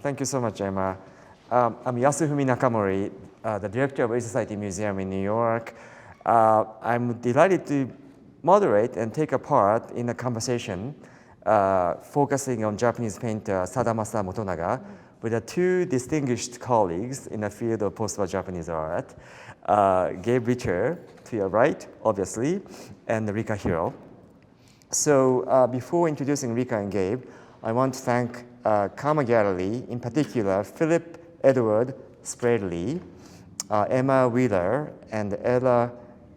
Thank you so much, Emma. I'm Yasufumi Nakamori, the director of Asia Society Museum in New York. I'm delighted to moderate and take a part in a conversation focusing on Japanese painter Sadamasa Motonaga with two distinguished colleagues in the field of post-war Japanese art, Gabriel Ritter, to your right, obviously, and Rika Hiro. So before introducing Rika and Gabe, I want to thank Karma Gallery, in particular, Philip Edward Spradley, Emma Wheeler, and Ella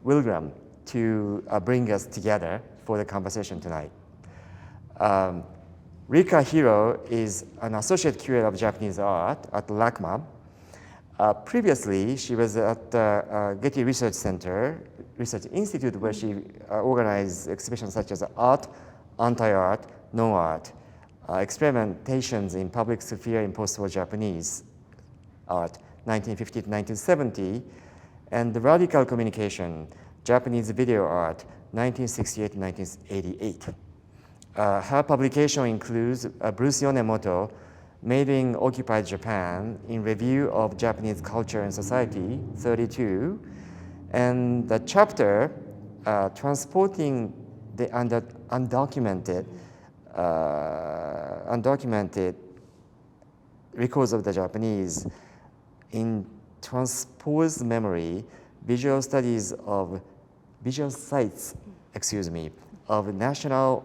Wilgram to bring us together for the conversation tonight. Rika Hiro is an associate curator of Japanese art at LACMA. Previously, she was at the Getty Research Center, Research Institute, where she organized exhibitions such as art, anti-art, no-art, experimentations in public sphere in post-war Japanese art, 1950 to 1970, and the radical communication, Japanese video art, 1968 to 1988. Her publication includes Bruce Yonemoto, Made in Occupied Japan, in Review of Japanese Culture and Society, 32, and the chapter, Transporting the Undocumented Records of the Japanese in Transposed Memory, Visual Studies of Visual Sites, of National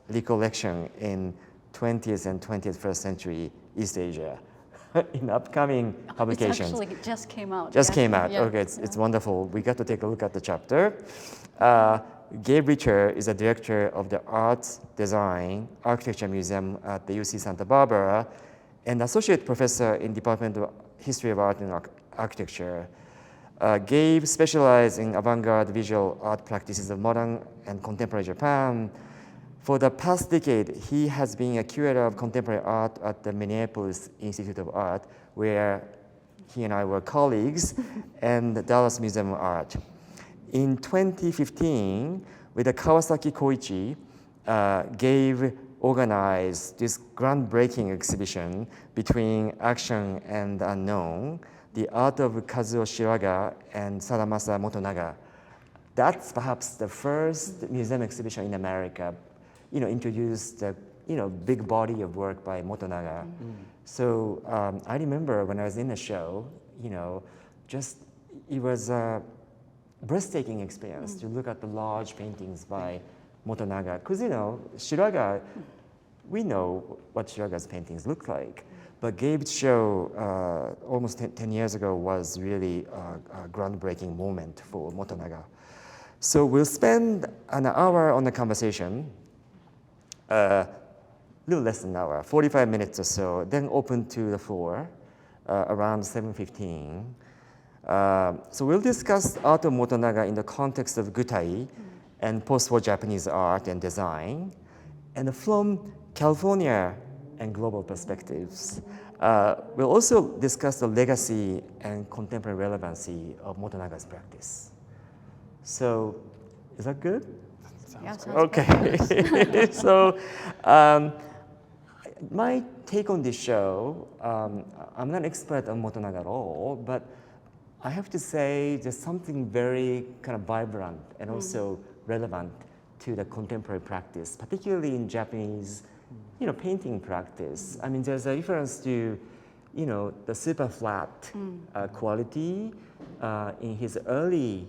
Recollection in 20th and 21st century East Asia in upcoming publications. It actually just came out. Just came out. Yeah. Okay, it's wonderful. We got to take a look at the chapter. Gabe Ritter is the director of the Arts, Design, Architecture Museum at the UC Santa Barbara and associate professor in Department of History of Art and Architecture. Gabe specialized in avant-garde visual art practices of modern and contemporary Japan. For the past decade, he has been a curator of contemporary art at the Minneapolis Institute of Art, where he and I were colleagues, and the Dallas Museum of Art. In 2015, with the Kawasaki Koichi, Gabe organized this groundbreaking exhibition between action and the unknown, the art of Kazuo Shiraga and Sadamasa Motonaga. That's perhaps the first museum exhibition in America introduced the big body of work by Motonaga. So I remember when I was in the show, it was a breathtaking experience to look at the large paintings by Motonaga. Because Shiraga, we know what Shiraga's paintings look like, but Gabe's show almost 10 years ago was really a groundbreaking moment for Motonaga. So we'll spend an hour on the conversation. A little less than an hour, 45 minutes or so, then open to the floor around 7:15. So we'll discuss art of Motonaga in the context of Gutai and post-war Japanese art and design, and from California and global perspectives. We'll also discuss the legacy and contemporary relevancy of Motonaga's practice. So, is that good? Yeah, okay. So, my take on this show, I'm not an expert on Motonaga at all, but I have to say there's something very kind of vibrant and also relevant to the contemporary practice, particularly in Japanese, painting practice. I mean, there's a reference to, the super flat quality in his early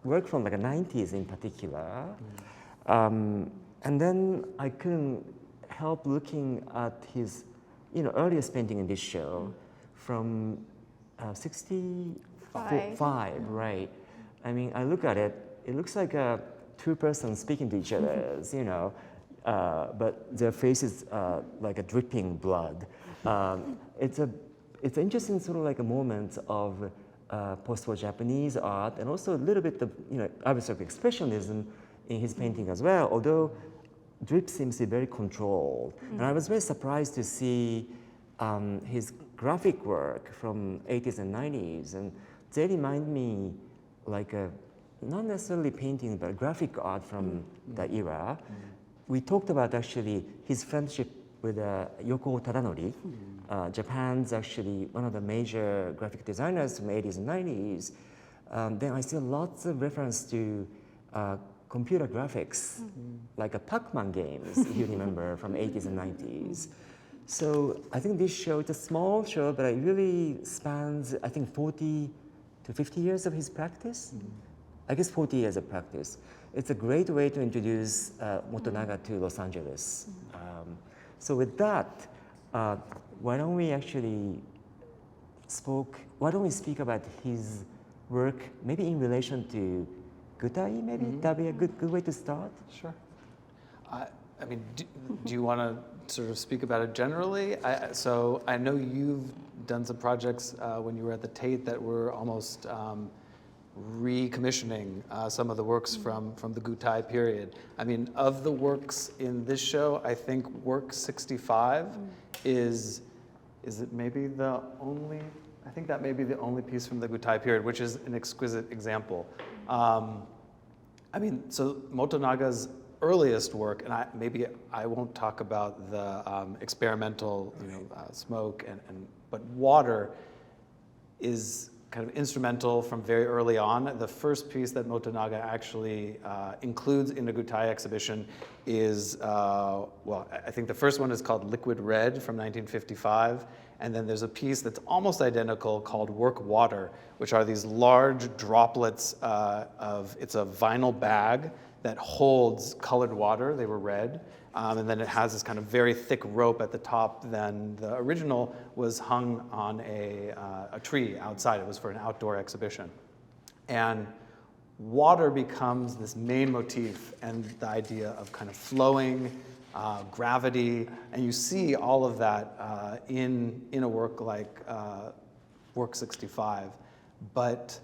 work from like the 90s in particular. And then I couldn't help looking at his, earliest painting in this show from 65, right? I mean, I look at it, it looks like two persons speaking to each other, but their faces like a dripping blood. It's an interesting sort of like a moment of post-war Japanese art, and also a little bit of abstract expressionism in his painting as well, although drip seems to be very controlled. And I was very surprised to see his graphic work from 80s and 90s, and they remind me like not necessarily painting, but graphic art from the era. We talked about actually his friendship with Yoko Tadanori, Japan's actually one of the major graphic designers from 80s and 90s. Then I see lots of reference to computer graphics, like a Pac-Man games, if you remember, from 80s and 90s. So I think this show, it's a small show, but it really spans, I think, 40 to 50 years of his practice. I guess 40 years of practice. It's a great way to introduce Motonaga to Los Angeles. So with that, why don't we speak about his work, maybe in relation to Gutai, maybe? That'd be a good way to start. Sure. I mean, do you want to sort of speak about it generally? So I know you've done some projects when you were at the Tate that were almost recommissioning some of the works from the Gutai period. I mean, of the works in this show, I think work 65 is it maybe the only, I think that may be the only piece from the Gutai period, which is an exquisite example. I mean, so Motonaga's earliest work, and maybe I won't talk about the experimental, smoke, but water is kind of instrumental from very early on. The first piece that Motonaga actually includes in the Gutai exhibition is, well, I think the first one is called Liquid Red from 1955. And then there's a piece that's almost identical called Work Water, which are these large droplets it's a vinyl bag that holds colored water. They were red. And then it has this kind of very thick rope at the top. Then the original was hung on a tree outside. It was for an outdoor exhibition. And water becomes this main motif, and the idea of kind of flowing, gravity, and you see all of that in a work like Work 65. But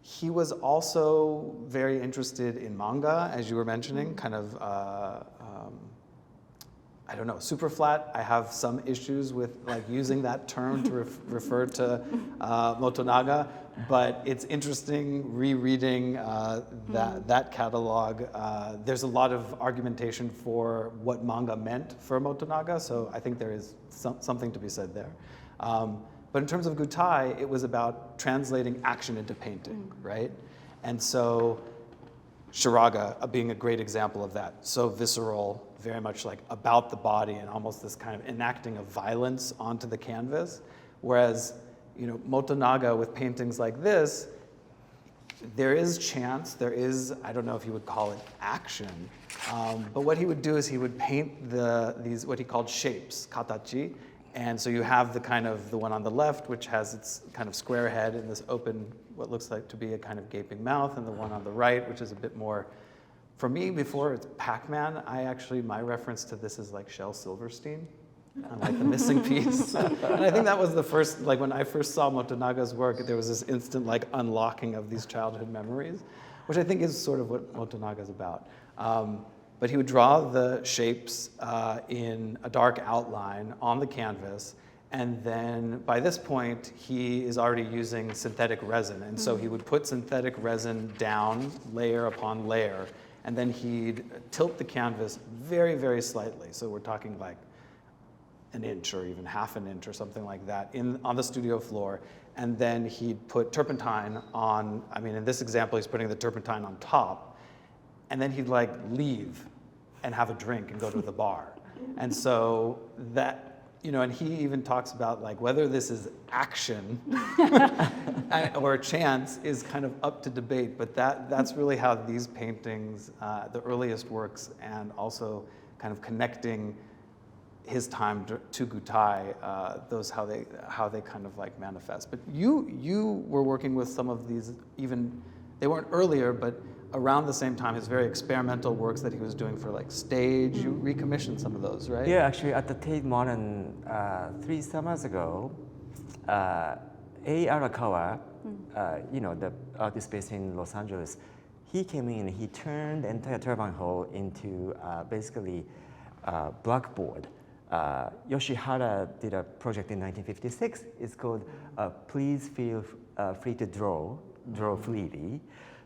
he was also very interested in manga, as you were mentioning, kind of, I don't know, super flat. I have some issues with like using that term to refer to Motonaga, but it's interesting rereading that catalog. There's a lot of argumentation for what manga meant for Motonaga, so I think there is something to be said there. But in terms of Gutai, it was about translating action into painting, right? And so Shiraga being a great example of that. So visceral, very much like about the body and almost this kind of enacting of violence onto the canvas. Whereas, Motonaga with paintings like this, there is chance, there is, I don't know if you would call it action, but what he would do is he would paint these, what he called shapes, katachi. And so you have the one on the left, which has its kind of square head and this open, what looks like to be a kind of gaping mouth, and the one on the right, which is a bit more, for me, before it's Pac-Man, my reference to this is like Shel Silverstein, like the missing piece. And I think that was the first, like when I first saw Motonaga's work, there was this instant like unlocking of these childhood memories, which I think is sort of what Motonaga's about. But he would draw the shapes in a dark outline on the canvas, and then by this point, he is already using synthetic resin. And so he would put synthetic resin down layer upon layer, and then he'd tilt the canvas very, very slightly. So we're talking like an inch or even half an inch or something like that on the studio floor. And then he'd put turpentine on, in this example, he's putting the turpentine on top, and then he'd like leave and have a drink and go to the bar. And so that, and he even talks about like whether this is action or chance is kind of up to debate, but that's really how these paintings, the earliest works, and also kind of connecting his time to Gutai, how they kind of like manifest. But you were working with some of these, even, they weren't earlier, but around the same time, his very experimental works that he was doing for like stage, you recommissioned some of those, right? Yeah, actually at the Tate Modern 3 summers ago, A. Arakawa, the artist based in Los Angeles, he came in and he turned the entire turbine hall into basically blackboard. Yoshihara did a project in 1956. It's called Please Feel Free to Draw Freely.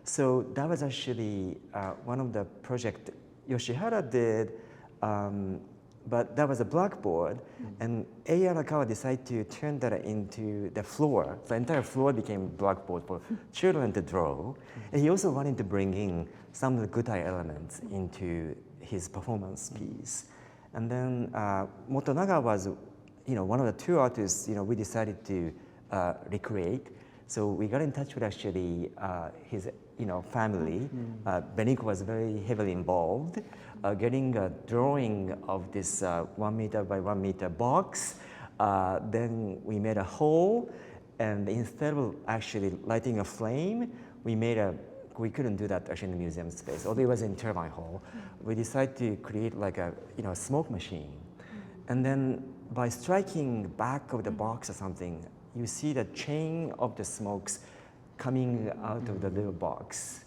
So that was actually one of the projects Yoshihara did but that was a blackboard, and A. Arakawa decided to turn that into the floor. The entire floor became blackboard for children to draw. And he also wanted to bring in some of the Gutai elements into his performance piece. And then Motonaga was, one of the two artists, we decided to recreate. So we got in touch with actually his, family. Beniko was very heavily involved, getting a drawing of this 1 meter by 1 meter box. Then we made a hole, and instead of actually lighting a flame, we couldn't do that actually in the museum space, although it was in turbine hall. We decided to create like a smoke machine. And then by striking back of the box or something, you see the chain of the smokes coming out of the little box.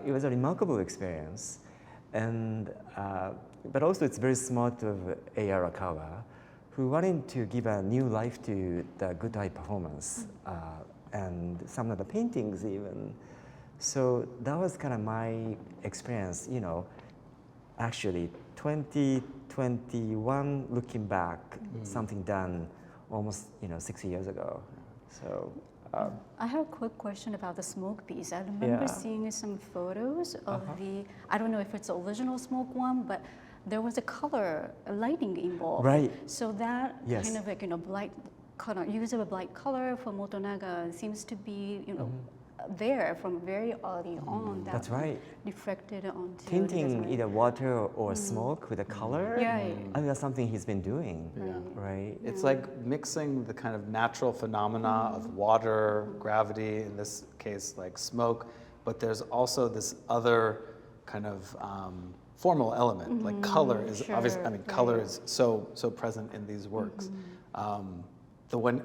It was a remarkable experience. And, but also it's very smart of A. Arakawa, who wanted to give a new life to the Gutai performance and some of the paintings even. So that was kind of my experience, actually 2021, looking back, something done almost 6 years ago. So I have a quick question about the smoke piece. I remember seeing some photos of I don't know if it's the original smoke one, but there was a lighting involved. Right. So that kind of like, bright color, use of a bright color for Motonaga seems to be, there from very early on. That's right. Reflected onto tinting either water or smoke with a color. Yeah. I think that's something he's been doing. Right. It's like mixing the kind of natural phenomena of water, gravity, in this case like smoke, but there's also this other kind of formal element, like color is obvious. I mean, color is so present in these works. I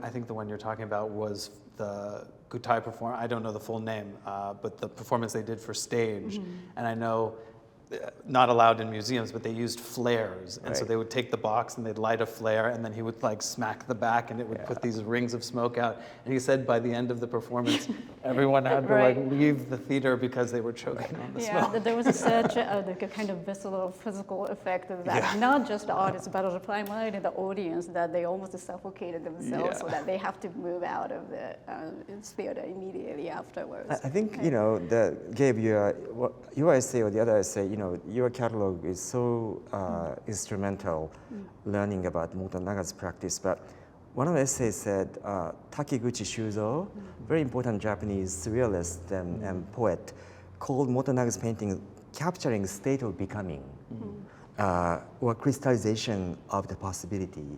think the one you're talking about was the Gutai performance. I don't know the full name, but the performance they did for stage. And I know, not allowed in museums, but they used flares. And so they would take the box and they'd light a flare, and then he would like smack the back and it would put these rings of smoke out. And he said by the end of the performance, everyone had to like leave the theater because they were choking on the smoke. Yeah, there was such a kind of visceral physical effect of that. Not just the artists, but primarily the audience, that they almost suffocated themselves so that they have to move out of the theater immediately afterwards. I think, Gabe, your essay or the other essay, your catalog is so instrumental learning about Motonaga's practice. But one of the essays said Takiguchi Shuzo, very important Japanese surrealist and poet, called Motonaga's painting capturing state of becoming or crystallization of the possibility,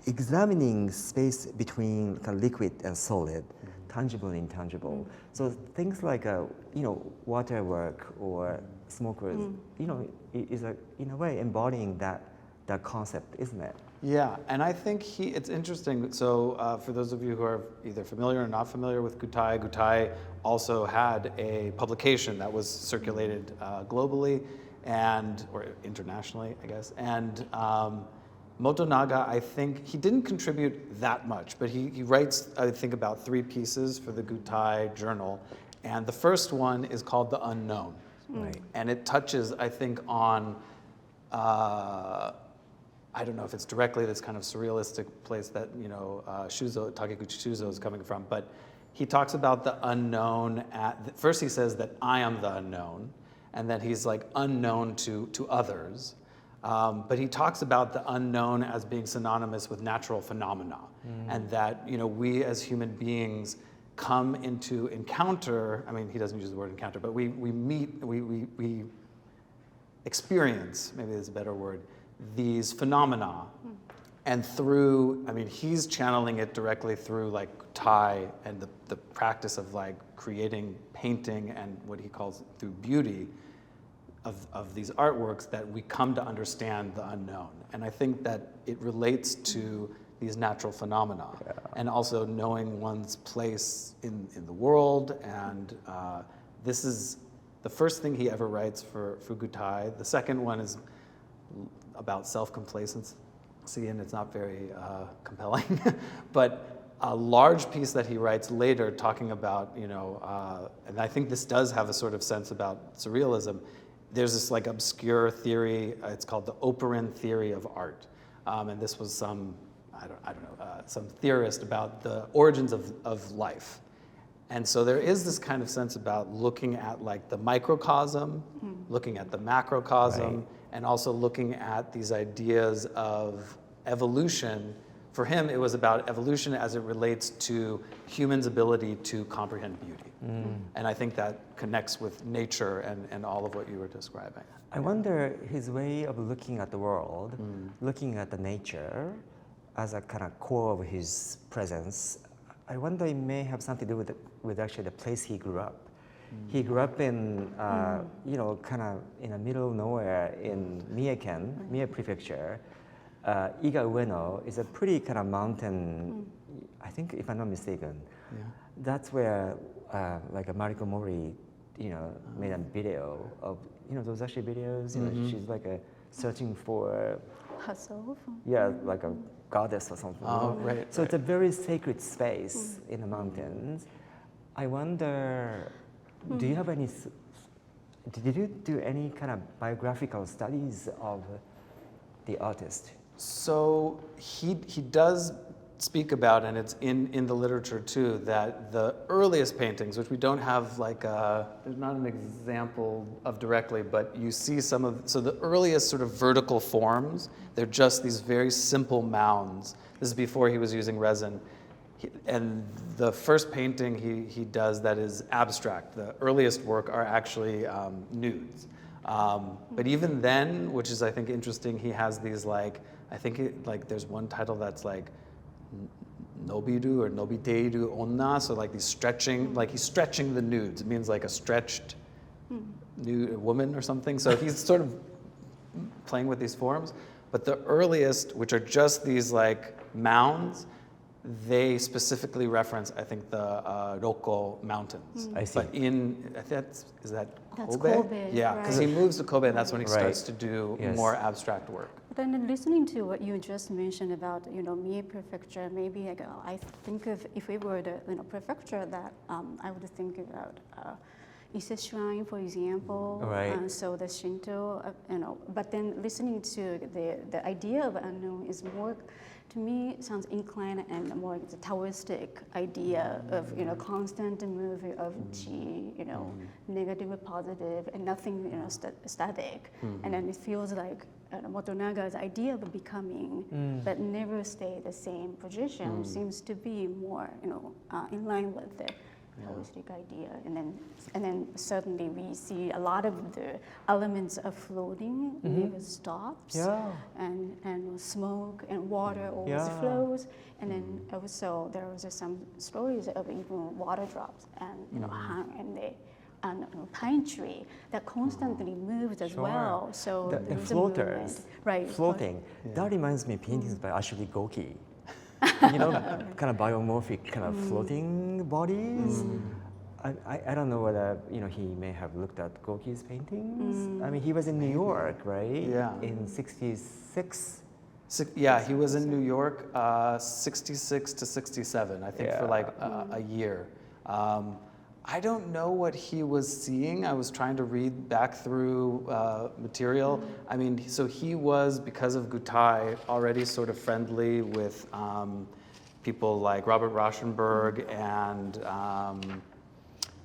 examining space between kind of liquid and solid, tangible and intangible. So things like water work or smoke work, is in a way embodying that concept, isn't it? Yeah, and I think it's interesting. So for those of you who are either familiar or not familiar with Gutai, Gutai also had a publication that was circulated globally or internationally, I guess. And Motonaga, I think, he didn't contribute that much, but he writes, I think, about 3 pieces for the Gutai journal. And the first one is called The Unknown. Right. And it touches, I think, on, I don't know if it's directly this kind of surrealistic place that, Takiguchi Shuzo is coming from, but he talks about the unknown. First he says that I am the unknown, and that he's like unknown to others. But he talks about the unknown as being synonymous with natural phenomena, and that we as human beings come into encounter. I mean, he doesn't use the word encounter, but we meet, we experience, maybe is a better word, these phenomena, and through, I mean, he's channeling it directly through like Gutai and the practice of like creating painting and what he calls through beauty of these artworks, that we come to understand the unknown. And I think that it relates to these natural phenomena, and also knowing one's place in the world. And this is the first thing he ever writes for Gutai. The second one is about self-complacency, and it's not very compelling. But a large piece that he writes later talking about, and I think this does have a sort of sense about surrealism, there's this like obscure theory, it's called the Oparin theory of art. And this was some, I don't know, some theorist about the origins of life. And so there is this kind of sense about looking at like the microcosm, looking at the macrocosm, Right. and also looking at these ideas of evolution. For him, it was about evolution as it relates to humans' ability to comprehend beauty. And I think that connects with nature and all of what you were describing. I wonder his way of looking at the world, looking at the nature as a kind of core of his presence. I wonder it may have something to do with actually the place he grew up. He grew up in, you know, kind of in the middle of nowhere in Mie Prefecture. Iga Ueno is a pretty kind of mountain, I think, if I'm not mistaken. Yeah. That's where like a Mariko Mori, you know, made a video of, you know, those actually videos, you know, she's like searching for, Herself. yeah, like a goddess or something. Oh, right. So it's a very sacred space in the mountains. I wonder, do you have any, did you do any kind of biographical studies of the artist? So he does speak about, and it's in the literature too, that the earliest paintings, which we don't have like there's not an example of directly, but you see some of, so the earliest sort of vertical forms, they're just these very simple mounds. This is before he was using resin. And the first painting he does that is abstract, the earliest work are actually nudes. But even then, which is I think interesting, he has these like, I think like there's one title that's like Nobiru or Nobiteiru Onna, so like these stretching, like he's stretching the nudes. It means like a stretched nude woman or something. So he's sort of playing with these forms. But the earliest, which are just these like mounds, they specifically reference, I think, the Roko Mountains. I see. But is that That's Kobe? Kobe, Yeah, because he right. moves to Kobe, and that's when he Right. starts to do Yes. more abstract work. But then listening to what you just mentioned about, you know, Mie Prefecture, maybe like, I think of if we were the, you know, prefecture that I would think about Ise Shrine, for example. Right. So the Shinto, you know, but then listening to the idea of unknown is more, to me, sounds inclined and more the Taoistic idea of, you know, constant movement of chi, you know, negative and positive, and nothing, you know, static. And then it feels like Motonaga's idea of becoming, but never stay the same position, seems to be more, you know, in line with the Taoistic idea. And then certainly we see a lot of the elements of floating never stops. Yeah. And smoke and water always Yeah. flows. And then also there was some stories of even water drops and, you know, hung in the pine tree that constantly moves as Sure. well. So The there's floaters, a movement. Right. floating. That reminds me of paintings by Ashley Goki. You know, kind of biomorphic, kind of floating bodies. I don't know whether, you know, he may have looked at Goki's paintings. I mean, he was in New York, right? Yeah. In '66. Yeah, he was in New York 66 to 67, I think, for Yeah. like a year. I don't know what he was seeing. I was trying to read back through material. I mean, so he was, because of Gutai, already sort of friendly with people like Robert Rauschenberg and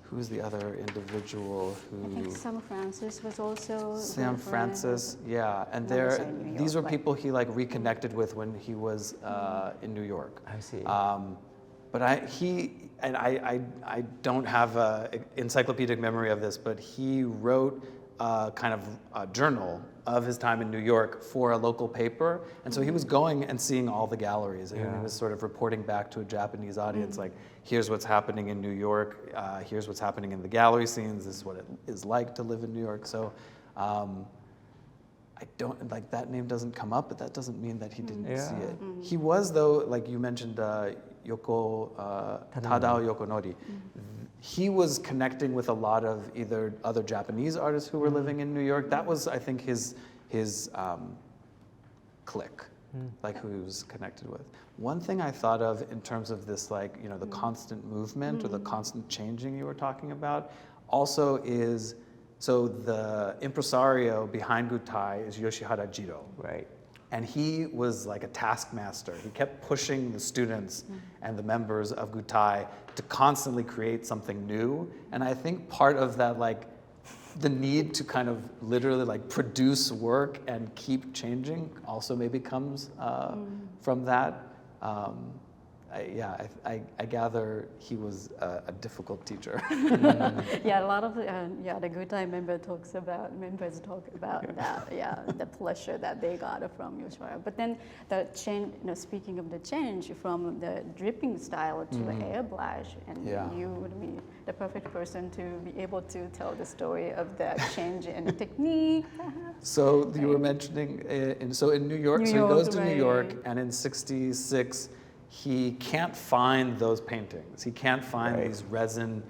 who's the other individual I think who... Sam Francis was also. Sam Francis, yeah, and Never saw New these were York, people he like reconnected with when he was in New York. I see. But I don't have an encyclopedic memory of this, but he wrote kind of a journal of his time in New York for a local paper, and so he was going and seeing all the galleries, and he was sort of reporting back to a Japanese audience, like, here's what's happening in New York, here's what's happening in the gallery scenes, this is what it is like to live in New York. So I don't, like, that name doesn't come up, but that doesn't mean that he didn't see it. He was, though, like you mentioned, Tadao Yokonori. He was connecting with a lot of either other Japanese artists who were living in New York. That was, I think, his clique, like who he was connected with. One thing I thought of in terms of this, like, you know, the constant movement or the constant changing you were talking about, also is So the impresario behind Gutai is Yoshihara Jiro. Right. And he was like a taskmaster. He kept pushing the students and the members of Gutai to constantly create something new. And I think part of that, like, the need to kind of literally like produce work and keep changing also maybe comes from that. I gather he was a difficult teacher. Yeah, a lot of the Gutai members talk about that. Yeah, the pleasure that they got from Yoshihara. But then the change. Speaking of the change from the dripping style to airbrush, and you would be the perfect person to be able to tell the story of that change in technique. So you were mentioning in New York. So he goes to New York, and in '66. He can't find those paintings. He can't find these resin,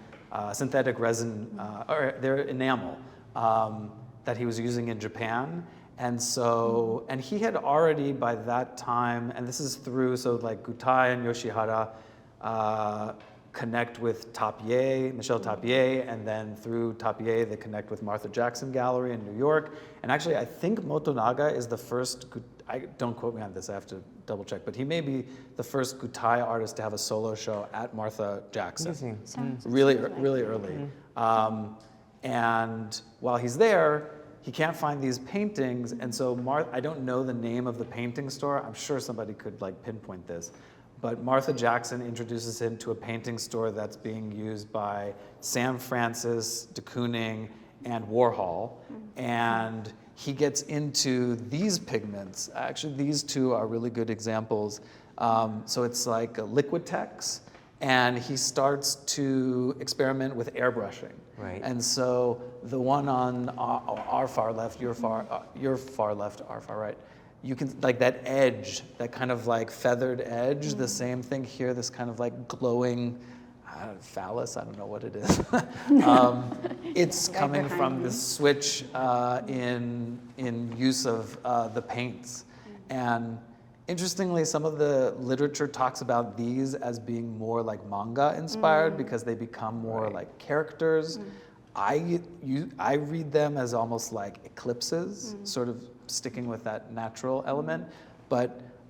synthetic resin, or their enamel that he was using in Japan. And so, and he had already by that time, and this is through, so like Gutai and Yoshihara connect with Tapier, Michel Tapier, and then through Tapier they connect with Martha Jackson Gallery in New York. And actually I think Motonaga is the first, don't quote me on this, I have to double check, but he may be the first Gutai artist to have a solo show at Martha Jackson. Really early. And while he's there, he can't find these paintings, and so I don't know the name of the painting store. I'm sure somebody could like pinpoint this. But Martha Jackson introduces him to a painting store that's being used by Sam Francis, de Kooning, and Warhol. And he gets into these pigments. Actually, these two are really good examples. So it's like a Liquitex, and he starts to experiment with airbrushing. Right. And so the one on our far left, your far left, our far right, you can, like that edge, that kind of like feathered edge, the same thing here, this kind of like glowing phallus, I don't know what it is. It's coming from the switch in use of the paints. And interestingly, some of the literature talks about these as being more like manga inspired because they become more like characters. I read them as almost like eclipses, sort of sticking with that natural element.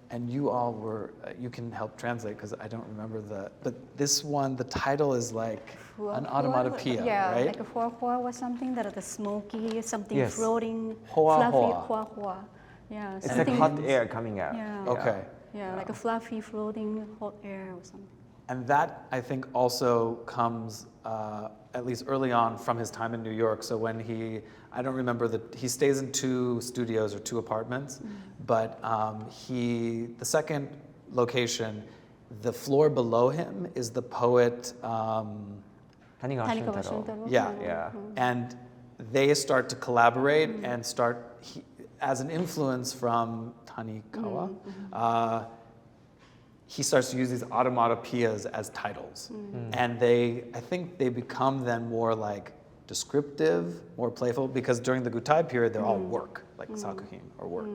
And you all were, you can help translate because I don't remember but this one, the title is like an onomatopoeia, right? Like a hua or something, that is smoky, something floating, Hoa fluffy hoa. hua. Yeah, It's like hot air coming out. Yeah. Okay. Yeah, like a fluffy floating hot air or something. And that, I think, also comes, at least early on, from his time in New York. So when I don't remember, he stays in 2 studios or 2 apartments, but the second location, the floor below him is the poet, Tanigawa Shintaro. yeah. And they start to collaborate and as an influence from Tanikawa, he starts to use these automatopoeias as titles. And I think they become then more like descriptive, more playful, because during the Gutai period, they're all work, like sakuhin, or work.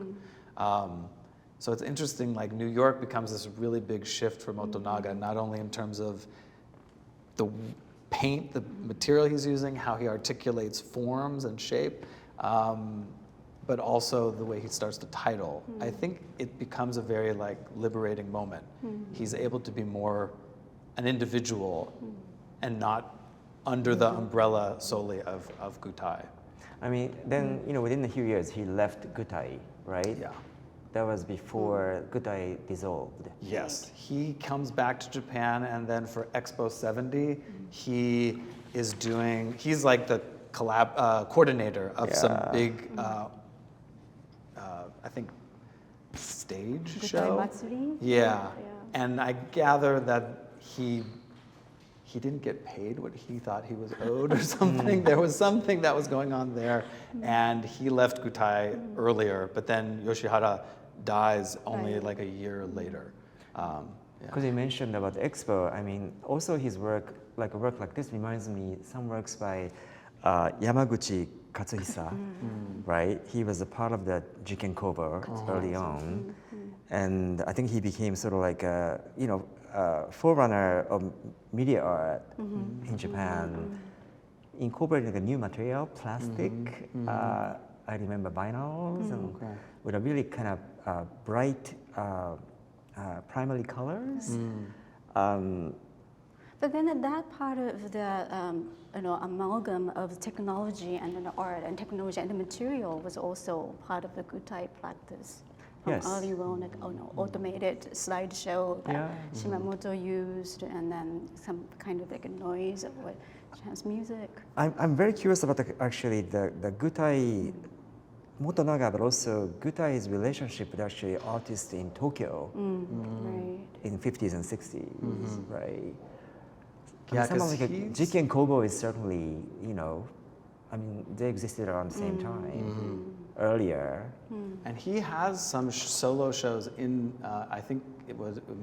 So it's interesting, like New York becomes this really big shift for Motonaga, not only in terms of the paint, the material he's using, how he articulates forms and shape, but also the way he starts to title. I think it becomes a very like liberating moment. He's able to be more an individual and not under the umbrella solely of Gutai. I mean, then, within a few years, he left Gutai, right? Yeah. That was before Gutai dissolved. Yes, he comes back to Japan, and then for Expo 70, he's like the coordinator of some big, I think, stage Gutai show. Matsuri? Yeah, and I gather that he didn't get paid what he thought he was owed or something. There was something that was going on there, and he left Gutai earlier, but then Yoshihara dies only like a year later. Because you mentioned about Expo, I mean, also his work, like a work like this reminds me some works by Yamaguchi Katsuhisa, right? He was a part of the Jiken Kobo early on, and I think he became sort of like a, forerunner of media art in Japan. incorporating a new material, plastic. I remember vinyls and with a really kind of bright primary colors. But then that part of the amalgam of technology and the art and technology and the material was also part of the Gutai practice. From Yes. early on, like, automated slideshow that Shimamoto used, and then some kind of like a noise or chance music. I'm very curious about actually the Gutai Motonaga, but also Gutai's relationship with actually artists in Tokyo Right. in 50s and 60s, right? Yeah, someone 'cause like he's- Jiki and Kobo is certainly, I mean, they existed around the same time, earlier. And he has some solo shows in, I think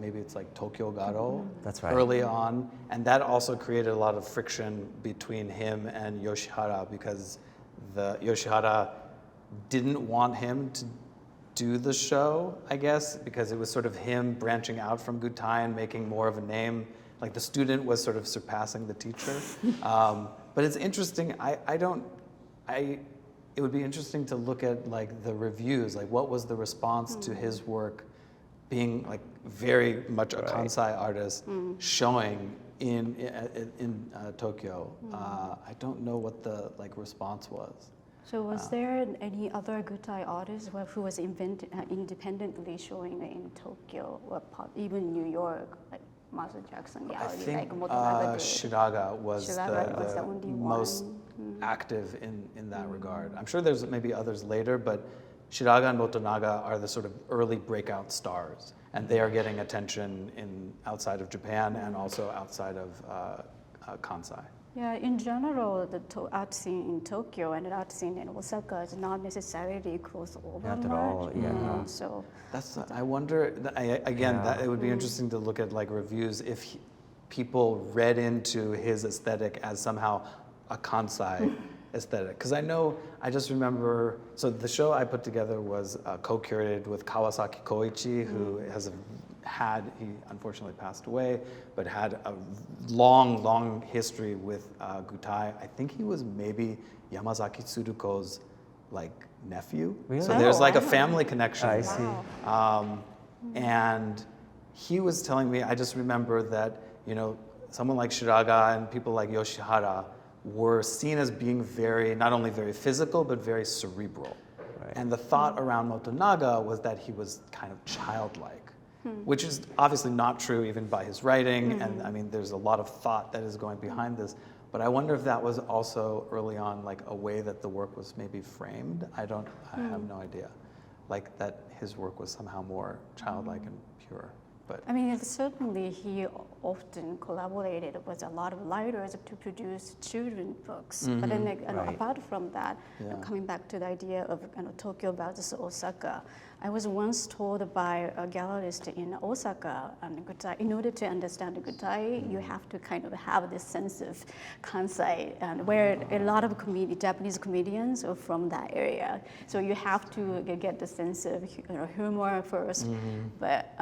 maybe it's like Tokyo Garo. That's right. Early on. And that also created a lot of friction between him and Yoshihara because Yoshihara didn't want him to do the show, I guess, because it was sort of him branching out from Gutai and making more of a name. Like the student was sort of surpassing the teacher. But it's interesting, it would be interesting to look at like the reviews, like what was the response to his work being like very much a Kansai artist showing in Tokyo. I don't know what the like response was. So was there any other Gutai artist who was independently showing in Tokyo or even New York, like Master Jackson Gallery, I think like Motonaga did? Shiraga was Shiraga was the only most one. active in that regard. I'm sure there's maybe others later, but Shiraga and Motonaga are the sort of early breakout stars, and they are getting attention outside of Japan and also outside of Kansai. Yeah, in general, the art scene in Tokyo and the art scene in Osaka is not necessarily crossover Not at much. all, yeah. So I wonder, that it would be interesting to look at like reviews if people read into his aesthetic as somehow a Kansai aesthetic. Because I just remember, so the show I put together was co-curated with Kawasaki Koichi, who he unfortunately passed away, but had a long, long history with Gutai. I think he was maybe Yamazaki Tsuruko's like nephew. Really? So there's Oh, like I a don't family know. connection. I there. see. And he was telling me, I just remember that, someone like Shiraga and people like Yoshihara were seen as being not only very physical, but very cerebral. Right. And the thought around Motonaga was that he was kind of childlike, which is obviously not true even by his writing. And I mean, there's a lot of thought that is going behind this. But I wonder if that was also early on like a way that the work was maybe framed. I have no idea. Like that his work was somehow more childlike and pure. But I mean, certainly he often collaborated with a lot of writers to produce children's books. But then, Right. apart from that, Yeah. coming back to the idea of Tokyo versus Osaka, I was once told by a gallerist in Osaka, Gutai, in order to understand Gutai, you have to kind of have this sense of Kansai, and where a lot of Japanese comedians are from that area. So you have to get the sense of humor first. But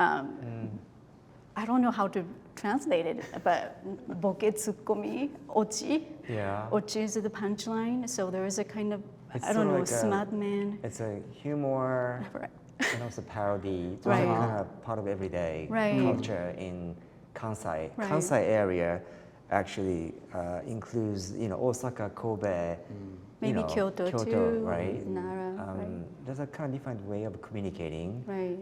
I don't know how to translate it, but boke tsukomi, ochi. Yeah. Ochi is the punchline. So there is a kind of, It's I don't sort know, of like smart man. It's a humor Right. and also parody. It's Right. also kind of part of everyday Right. culture in Kansai. Right. Kansai area actually includes, Osaka, Kobe, Maybe Kyoto too, right? Nara, right. There's a kind of different way of communicating. Right.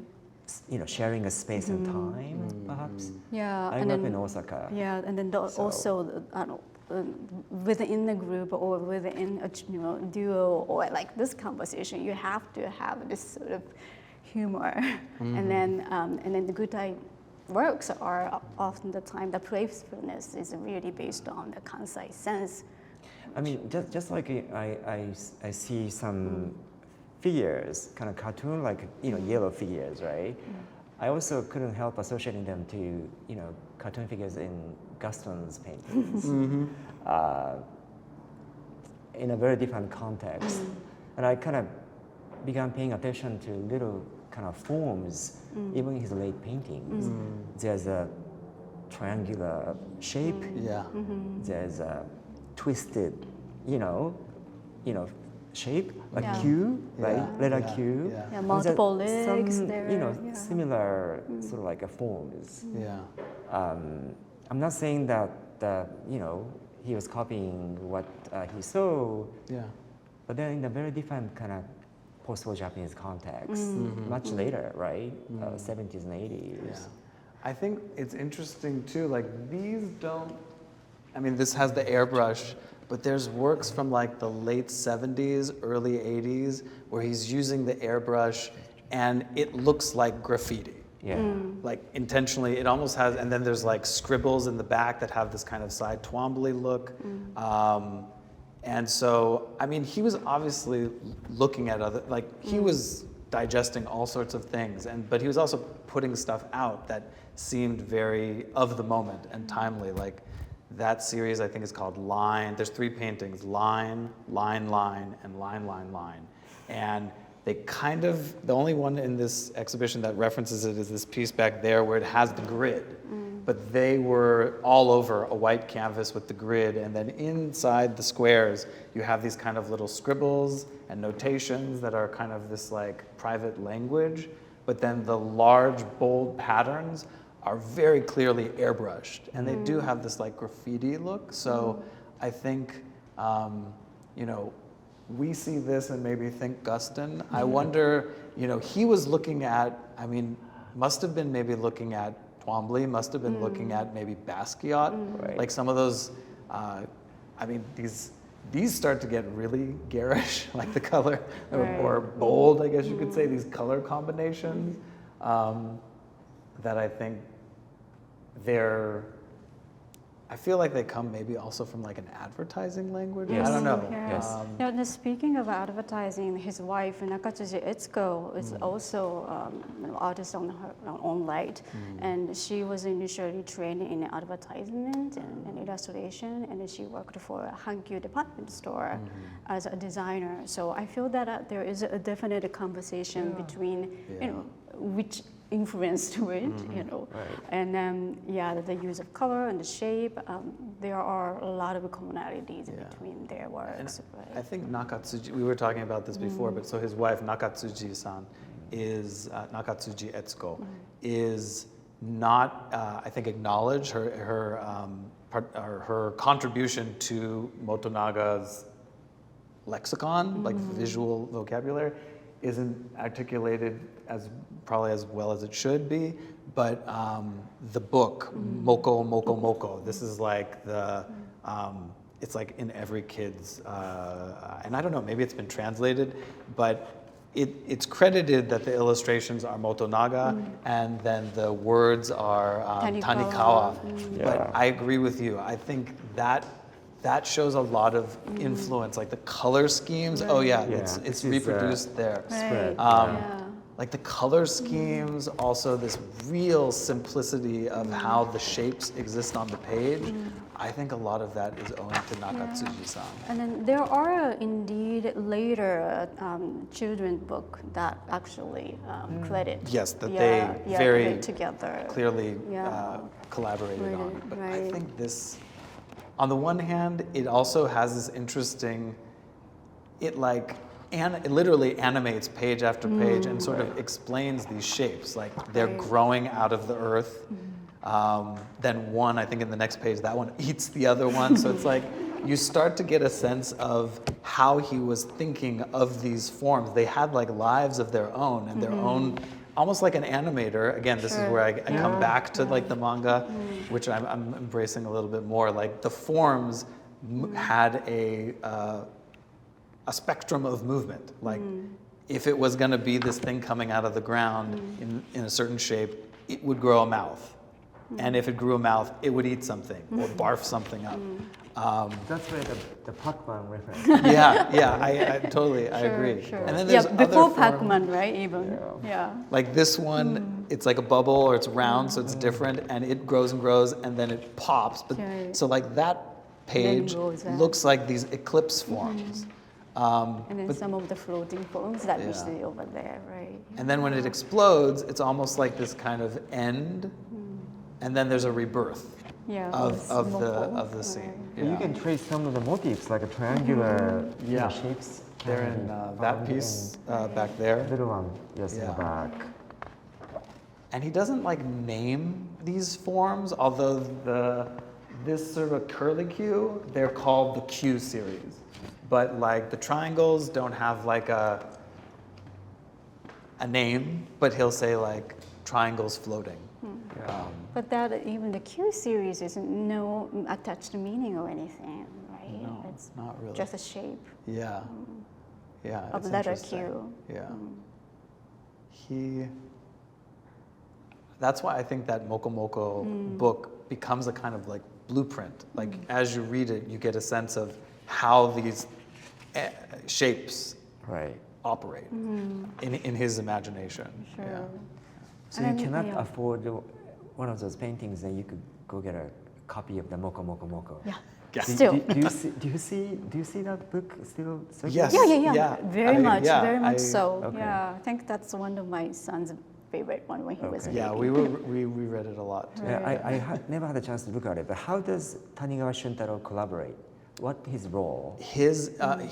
Sharing a space and time, perhaps. Yeah. I and grew up then, in Osaka. Yeah, and then also within the group or within a duo or like this conversation, you have to have this sort of humor, and then the Gutai works are often the time the playfulness is really based on the Kansai sense. I mean, just like I see some figures, kind of cartoon, like yellow figures, right? I also couldn't help associating them to cartoon figures in Gaston's paintings in a very different context, and I kind of began paying attention to little kind of forms, even in his late paintings. There's a triangular shape. yeah. There's a twisted shape, like Yeah. Q, right? Yeah. Letter Yeah. Q. Yeah. Yeah, And multiple there's legs some, there. similar sort of like a forms. Yeah. I'm not saying that he was copying what he saw, Yeah. but then in a very different kind of post-Japanese context, much later, right? 70s and 80s. Yeah. I think it's interesting too, like these don't, I mean, this has the airbrush, but there's works from like the late 70s, early 80s, where he's using the airbrush and it looks like graffiti. Yeah. Like intentionally, it almost has, and then there's like scribbles in the back that have this kind of side Twombly look. And so, I mean, he was obviously looking at other, like he was digesting all sorts of things, but he was also putting stuff out that seemed very of the moment and timely. Like that series, I think, is called Line. There's 3 paintings: Line, Line, Line, and Line, Line, Line. And they kind of, the only one in this exhibition that references it is this piece back there where it has the grid. But they were all over a white canvas with the grid, and then inside the squares, you have these kind of little scribbles and notations that are kind of this like private language, but then the large, bold patterns are very clearly airbrushed, and they do have this like graffiti look. So I think, we see this and maybe think Guston. I wonder, he was looking at, I mean, must have been maybe looking at Twombly, must have been looking at maybe Basquiat. Right. Like some of those, I mean, these start to get really garish, like the color, or bold, I guess you could say, these color combinations that I think I feel like they come maybe also from like an advertising language. Yes. I don't know. Yes. Now, speaking of advertising, his wife Nakatsuji Etsuko is also an artist on her own right, and she was initially trained in advertisement and illustration, and then she worked for a Hankyu department store as a designer. So I feel that there is a definite conversation between which influenced to it, and then the use of color and the shape. There are a lot of commonalities between their works. I think Nakatsuji, we were talking about this before, but so his wife Nakatsuji-san is Nakatsuji Etsuko is not, I think, acknowledge her contribution to Motonaga's lexicon, like visual vocabulary, isn't articulated probably as well as it should be, but the book, Moko, Moko, Moko, this is like it's like in every kid's, and I don't know, maybe it's been translated, but it's credited that the illustrations are Motonaga and then the words are Tanikawa. But I agree with you. I think that shows a lot of influence, like the color schemes. Oh it's reproduced there. Spread. Like the color schemes, also this real simplicity of how the shapes exist on the page. I think a lot of that is owing to Nakatsuji-san. And then there are indeed later children's book that actually credit. Yes, that they very together. clearly collaborated on. But I think this, on the one hand, it also has this interesting, it literally animates page after page and sort of explains these shapes, like they're growing out of the earth. Then one, I think in the next page, that one eats the other one. So it's like you start to get a sense of how he was thinking of these forms. They had like lives of their own and their own, almost like an animator. Again, this is where I come back to like the manga, which I'm embracing a little bit more. Like the forms had a spectrum of movement. Like if it was going to be this thing coming out of the ground in a certain shape, it would grow a mouth. And if it grew a mouth, it would eat something or barf something up. That's where the Pac-Man reference. I totally, I agree. Sure. And then there's before other Pac-Man, right? Even like this one, it's like a bubble or it's round, so it's different, and it grows and grows, and then it pops. But so like that page looks like these eclipse forms. And then some of the floating forms that we see over there, right? And then when it explodes, it's almost like this kind of end, and then there's a rebirth. Yeah, of the scene. You Yeah. can trace some of the motifs, like a triangular Yeah. shapes. They're in that piece back there. Little one, yes, in the Yeah. back. And he doesn't like name these forms, although this sort of curlicue, they're called the Q series. But like the triangles don't have like a name, but he'll say like triangles floating. But that even the Q series is no attached meaning or anything, right? No, It's not really. just a shape Yeah. Yeah. of it's letter interesting. Q. Yeah. That's why I think that Moko Moko book becomes a kind of like blueprint. Like as you read it, you get a sense of how these shapes Right. operate in his imagination. Sure. Yeah. So And you then, cannot yeah. afford one of those paintings, then you could go get a copy of the Moko Moko Moko. Yeah. Yeah. Still. Do you see that book still circulating? Yes. Yeah. Yeah. Very much I- so. Okay. Yeah, I think that's one of my son's favorite one when he was a Okay. Yeah, baby. we read it a lot too. Yeah, I never had a chance to look at it, but how does Tanigawa Shuntaro collaborate? What his role?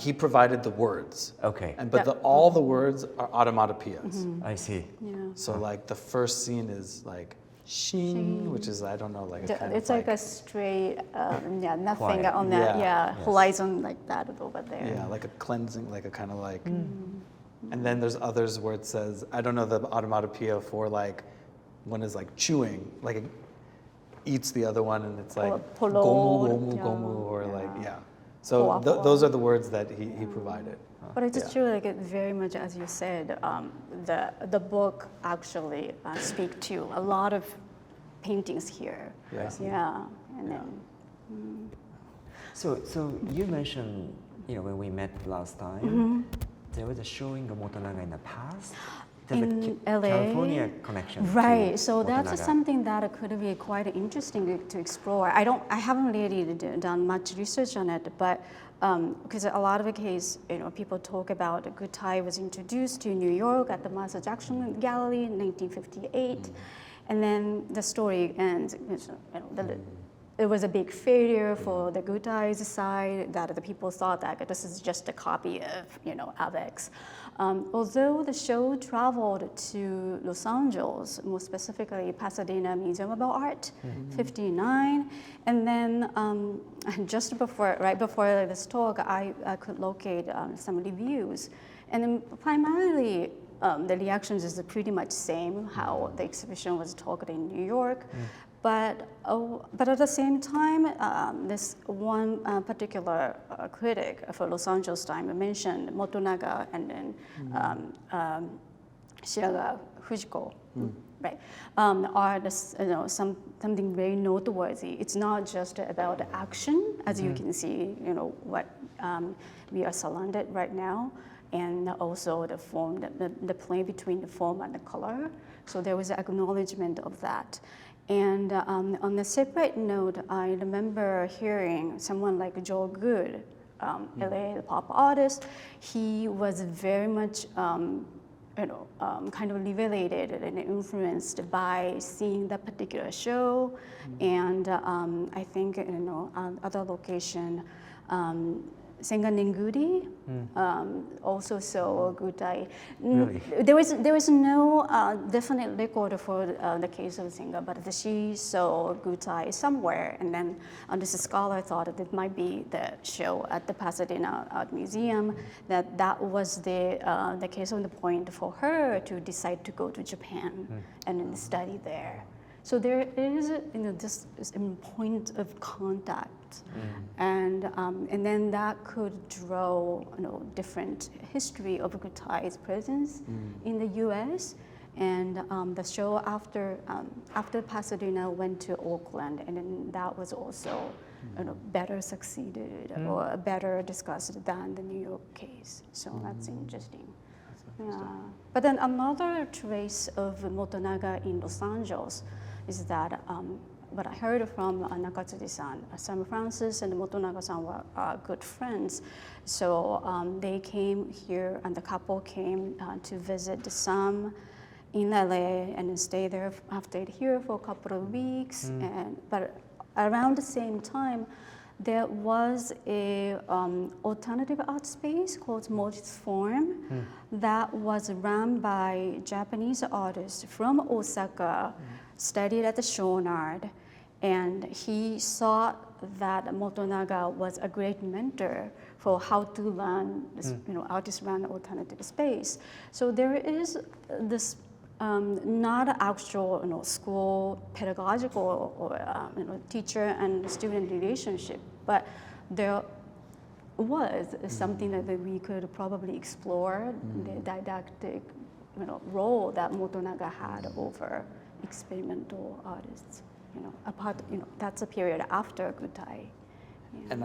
He provided the words. Okay, But all the words are automatopoeias. I see. Yeah. So like the first scene is like shin, which is I don't know like a kind It's of like a straight, nothing Quiet. on that, Yeah. Yes. horizon like that over there. yeah, like a cleansing, like a kind of like. And then there's others where it says I don't know the automatopoeia for like one is like chewing, like it eats the other one, and it's like polo, gomu yeah, gomu or yeah. like yeah. So Poa, poa. those are the words that he provided. But it's Yeah. true, like it very much as you said, the book actually speak to a lot of paintings here. Yeah. Yeah, and Yeah. then So you mentioned, when we met last time, Mm-hmm. there was a showing of Motonaga in the past. in LA, California connection. to right? So that's Motonaga. something that could be quite interesting to explore. I haven't really done much research on it, but because a lot of the case, people talk about Gutai was introduced to New York at the Master Jackson Gallery in 1958, and then the story ends. It was a big failure for the Gutai's side, that the people thought that this is just a copy of, Avex. Although the show traveled to Los Angeles, more specifically Pasadena Museum of Art, 59, and then right before this talk, I could locate some reviews, and then primarily the reactions is pretty much same how the exhibition was talked in New York. But at the same time, this one particular critic for Los Angeles Times mentioned Motonaga and then Shiraga Fujiko, right? Are something very noteworthy. It's not just about the action, as you can see, what we are surrounded right now, and also the form, the play between the form and the color. So there was an acknowledgement of that. And on a separate note, I remember hearing someone like Joe Good, LA, the pop artist. He was very much, kind of revelated and influenced by seeing that particular show. And I think, other location, Senga Nenguri also saw Gutai. Really? There was no definite record for the case of Senga, but she saw Gutai somewhere, and then this scholar thought that it might be the show at the Pasadena Art Museum, that was the case of the point for her to decide to go to Japan and then study there. So there is, this point of contact, and then that could draw, different history of Gutai's presence in the U.S. And the show after Pasadena went to Oakland, and then that was also, better succeeded or better discussed than the New York case. So that's interesting. Yeah. But then another trace of Motonaga in Los Angeles is that what I heard from Nakatsuji-san, Sam Francis and Motonaga-san were good friends. So they came here, and the couple came to visit Sam in LA and stay here for a couple of weeks. But around the same time, there was a alternative art space called Multiform that was run by Japanese artists from Osaka, studied at the Shonard, and he saw that Motonaga was a great mentor for how to run this, artist-run alternative space. So there is this not actual, school pedagogical or teacher and student relationship, but there was something that we could probably explore the didactic, role that Motonaga had over experimental artists. That's a period after Gutai. And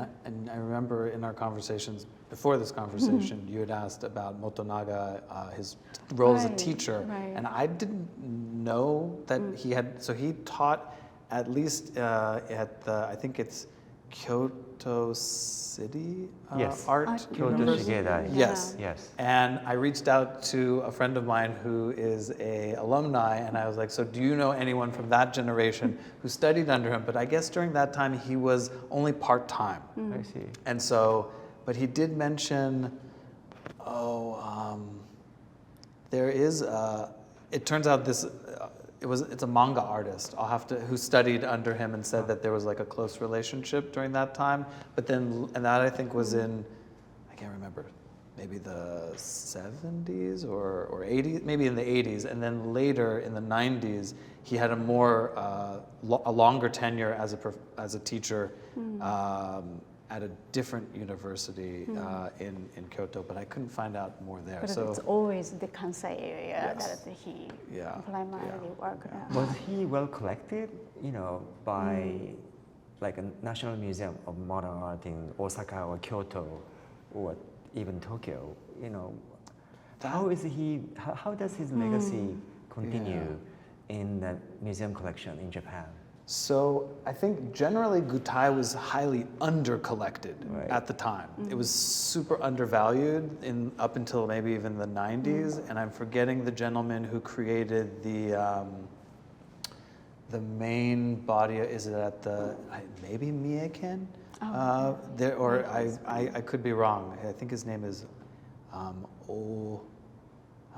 I remember in our conversations, before this conversation, you had asked about Motonaga, his role as a teacher. Right. And I didn't know that he had, so he taught at least at the, I think it's Kyoto City Art Kyoto University. Shigedai. Yes. Yes. And I reached out to a friend of mine who is a alumni, and I was like, so do you know anyone from that generation who studied under him? But I guess during that time he was only part-time. I see. And so, but he did mention, there is it turns out this, it's a manga artist. Who studied under him and said that there was like a close relationship during that time. But then, and that I think was in, I can't remember, maybe the 70s or 80s, maybe in the 80s. And then later in the 90s, he had a more, a longer tenure as a teacher at a different university in Kyoto, but I couldn't find out more there. But so it's always the Kansai area that he primarily worked at. Was he well collected, by like a National Museum of Modern Art in Osaka or Kyoto or even Tokyo? How does his legacy continue in the museum collection in Japan? So I think generally Gutai was highly under-collected at the time. It was super undervalued up until maybe even the 90s, and I'm forgetting the gentleman who created the main body. Is it at the maybe Mieken? I could be wrong. I think his name is I'm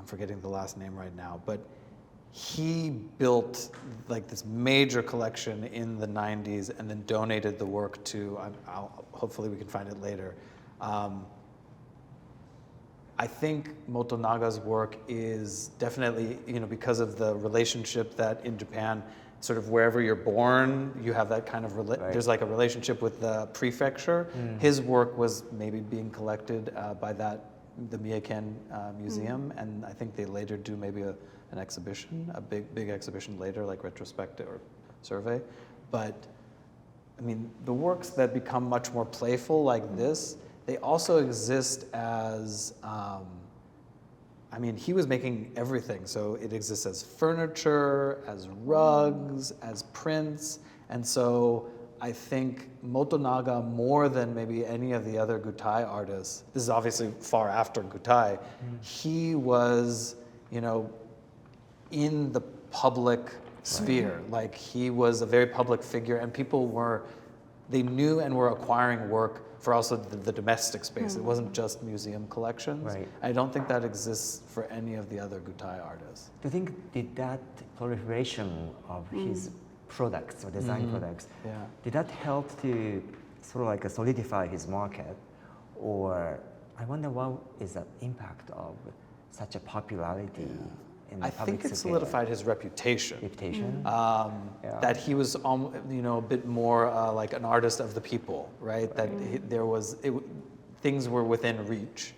forgetting the last name right now, but he built like this major collection in the 90s and then donated the work to, hopefully we can find it later. I think Motonaga's work is definitely, because of the relationship that in Japan, sort of wherever you're born, you have that kind of, there's like a relationship with the prefecture. His work was maybe being collected by the Mieken Museum, and I think they later do maybe an exhibition, a big exhibition later, like retrospective or survey. But I mean, the works that become much more playful like this, they also exist as, he was making everything. So it exists as furniture, as rugs, as prints. And so I think Motonaga, more than maybe any of the other Gutai artists, this is obviously far after Gutai, he was, in the public sphere. Like he was a very public figure, and people they knew and were acquiring work for also the domestic space. It wasn't just museum collections. Right. I don't think that exists for any of the other Gutai artists. Do you think did that proliferation of his products or design products, did that help to sort of like solidify his market? Or I wonder what is the impact of such a popularity in the I public think it sphere? solidified his reputation. That he was, a bit more like an artist of the people, right? That things were within reach.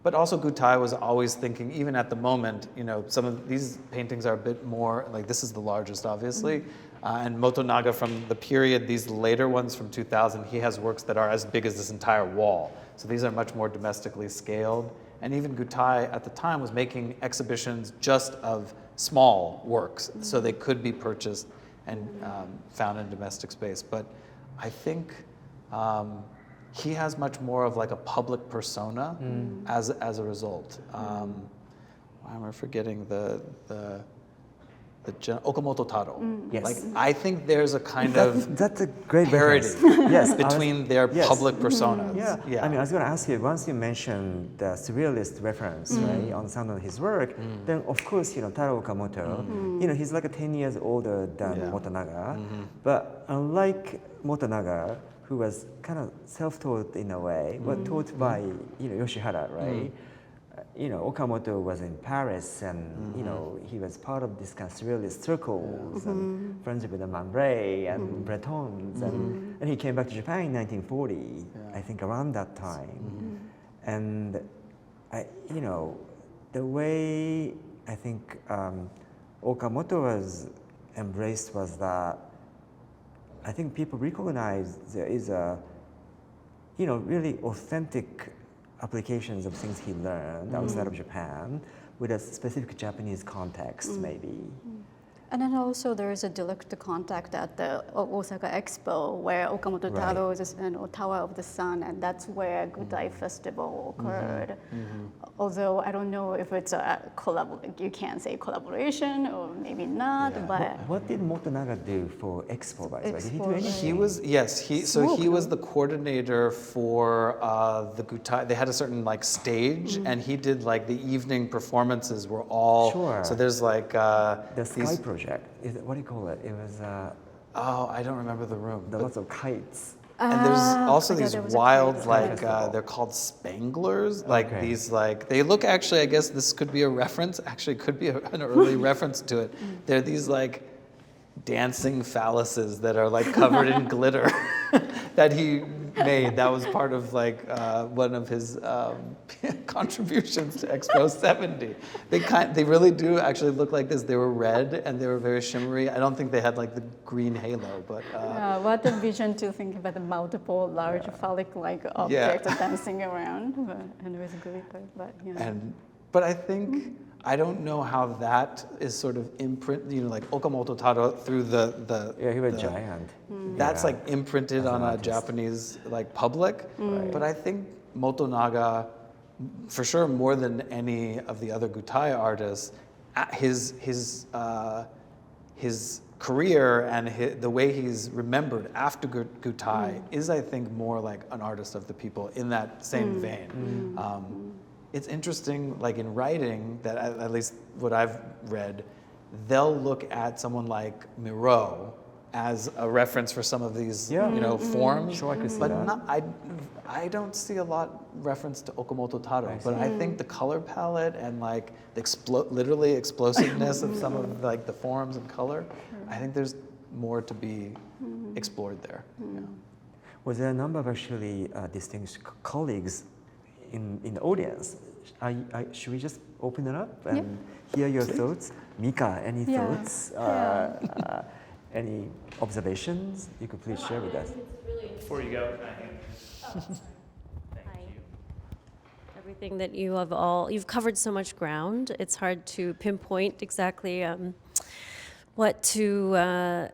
But also Gutai was always thinking, even at the moment, some of these paintings are a bit more, like this is the largest, obviously. And Motonaga from the period, these later ones from 2000, he has works that are as big as this entire wall. So these are much more domestically scaled. And even Gutai at the time was making exhibitions just of small works, so they could be purchased and found in domestic space. But I think he has much more of like a public persona as a result. Why am I forgetting Okamoto Taro. Yes. Like, I think there's a kind of That's a great parody reference. Yes, between their yes. public personas. Yeah. I mean, I was going to ask you, once you mentioned the surrealist reference, right, on some of his work, then of course, Taro Okamoto, he's like 10 years older than Motonaga. But unlike Motonaga, who was kind of self-taught in a way, but taught by, Yoshihara, right? Okamoto was in Paris, and he was part of this kind of surrealist circles and friends with the Mambray and Bretons, and he came back to Japan in 1940, I think around that time, and the way I think Okamoto was embraced was that I think people recognize there is a really authentic applications of things he learned outside of Japan with a specific Japanese context, maybe. And then also there is a direct contact at the Osaka Expo where Okamoto Taro is Tower of the Sun, and that's where Gutai Festival occurred. Although I don't know if it's a you can't say collaboration or maybe not, but... What did Motonaga do for Expo, by the way? Did he do anything? He was, he was the coordinator for the Gutai. They had a certain stage, and he did the evening performances were all... Sure. So there's the Sky Project. What do you call it? It was... I don't remember the room. Lots of kites. And there's also these wild, festival. they're called spanglers. These, they look actually, I guess this could be a reference, actually could be an early reference to it. They're these dancing phalluses that are covered in glitter that he made. That was part of one of his contributions to Expo 70. They really do actually look like this. They were red and they were very shimmery. I don't think they had the green halo, but what a vision to think about the multiple large phallic-like objects dancing around, and with glitter. But I think I don't know how that is sort of Okamoto Taro through the he was giant. That's imprinted on a Japanese public. But I think Motonaga, for sure, more than any of the other Gutai artists, his career and the way he's remembered after Gutai is, I think, more like an artist of the people in that same vein. It's interesting, in writing, that at least what I've read, they'll look at someone like Miro as a reference for some of these, forms. Sure, I could see but that. I don't see a lot reference to Okamoto Taro. But I think the color palette and the literally explosiveness of some of the forms and color, I think there's more to be explored there. Was there a number of actually distinguished colleagues in the audience? Should we just open it up and hear your thoughts? Mika, any thoughts? Any observations you could please share with us? Before you go, can I hand? Thank you. Everything that you've covered so much ground, it's hard to pinpoint exactly what to